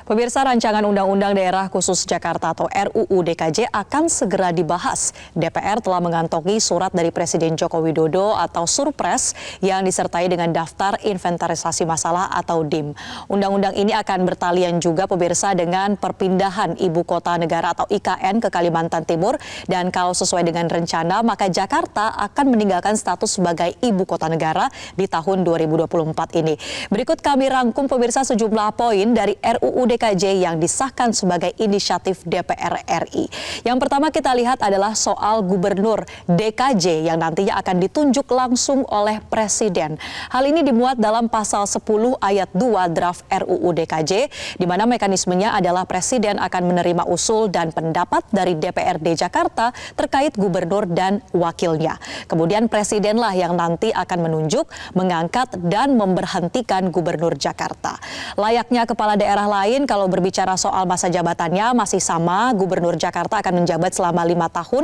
Pemirsa, rancangan Undang-Undang Daerah Khusus Jakarta atau RUU DKJ akan segera dibahas. DPR telah mengantongi surat dari Presiden Joko Widodo atau Surpres yang disertai dengan daftar inventarisasi masalah atau DIM. Undang-undang ini akan bertalian juga pemirsa dengan perpindahan Ibu Kota Negara atau IKN ke Kalimantan Timur, dan kalau sesuai dengan rencana maka Jakarta akan meninggalkan status sebagai Ibu Kota Negara di tahun 2024 ini. Berikut kami rangkum pemirsa sejumlah poin dari RUU DKJ yang disahkan sebagai inisiatif DPR RI. Yang pertama kita lihat adalah soal gubernur DKJ yang nantinya akan ditunjuk langsung oleh Presiden. Hal ini dimuat dalam pasal 10 ayat 2 draft RUU DKJ, di mana mekanismenya adalah Presiden akan menerima usul dan pendapat dari DPRD Jakarta terkait gubernur dan wakilnya. Kemudian Presidenlah yang nanti akan menunjuk, mengangkat, dan memberhentikan gubernur Jakarta. Layaknya kepala daerah lain, kalau berbicara soal masa jabatannya masih sama, Gubernur Jakarta akan menjabat selama 5 tahun,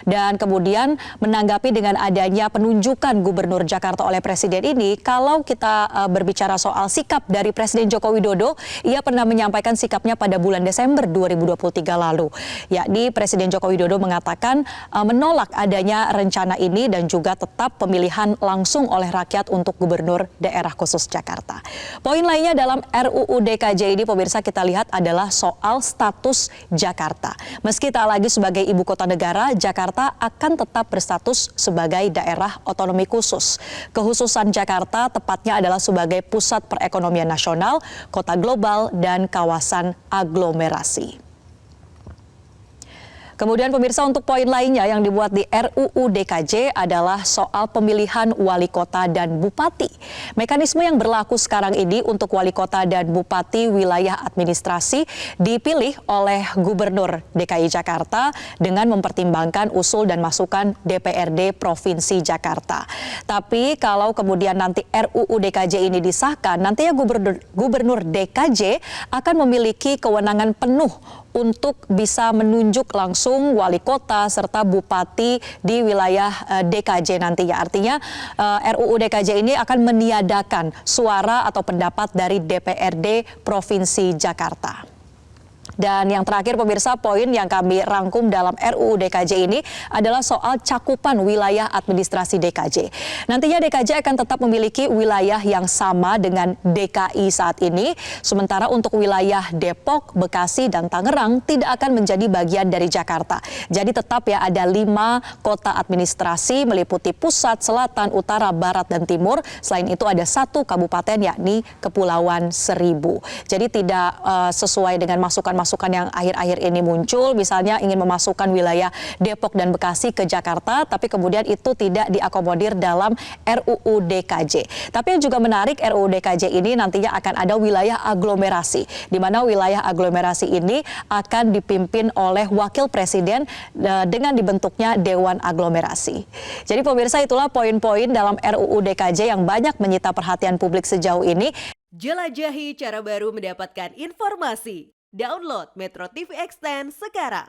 dan kemudian menanggapi dengan adanya penunjukan Gubernur Jakarta oleh Presiden ini, kalau kita berbicara soal sikap dari Presiden Joko Widodo, ia pernah menyampaikan sikapnya pada bulan Desember 2023 lalu, yakni Presiden Joko Widodo mengatakan menolak adanya rencana ini dan juga tetap pemilihan langsung oleh rakyat untuk Gubernur Daerah Khusus Jakarta. Poin lainnya dalam RUU DKJ ini pemirsa kita lihat adalah soal status Jakarta. Meski tak lagi sebagai ibu kota negara, Jakarta akan tetap berstatus sebagai daerah otonomi khusus. Kekhususan Jakarta tepatnya adalah sebagai pusat perekonomian nasional, kota global, dan kawasan aglomerasi. Kemudian pemirsa, untuk poin lainnya yang dibuat di RUU DKJ adalah soal pemilihan wali kota dan bupati. Mekanisme yang berlaku sekarang ini untuk wali kota dan bupati wilayah administrasi dipilih oleh Gubernur DKI Jakarta dengan mempertimbangkan usul dan masukan DPRD Provinsi Jakarta. Tapi kalau kemudian nanti RUU DKJ ini disahkan, nantinya Gubernur DKJ akan memiliki kewenangan penuh untuk bisa menunjuk langsung wali kota serta bupati di wilayah DKJ nantinya. Artinya RUU DKJ ini akan meniadakan suara atau pendapat dari DPRD Provinsi Jakarta. Dan yang terakhir pemirsa, poin yang kami rangkum dalam RUU DKJ ini adalah soal cakupan wilayah administrasi DKJ. Nantinya DKJ akan tetap memiliki wilayah yang sama dengan DKI saat ini, sementara untuk wilayah Depok, Bekasi, dan Tangerang tidak akan menjadi bagian dari Jakarta. Jadi tetap ya ada 5 kota administrasi meliputi pusat, selatan, utara, barat, dan timur. Selain itu ada 1 kabupaten yakni Kepulauan Seribu. Jadi tidak sesuai dengan masukan yang akhir-akhir ini muncul, misalnya ingin memasukkan wilayah Depok dan Bekasi ke Jakarta, tapi kemudian itu tidak diakomodir dalam RUU DKJ. Tapi yang juga menarik, RUU DKJ ini nantinya akan ada wilayah aglomerasi, di mana wilayah aglomerasi ini akan dipimpin oleh wakil presiden dengan dibentuknya Dewan Aglomerasi. Jadi pemirsa, itulah poin-poin dalam RUU DKJ yang banyak menyita perhatian publik sejauh ini. Jelajahi cara baru mendapatkan informasi. Download Metro TV Extend sekarang.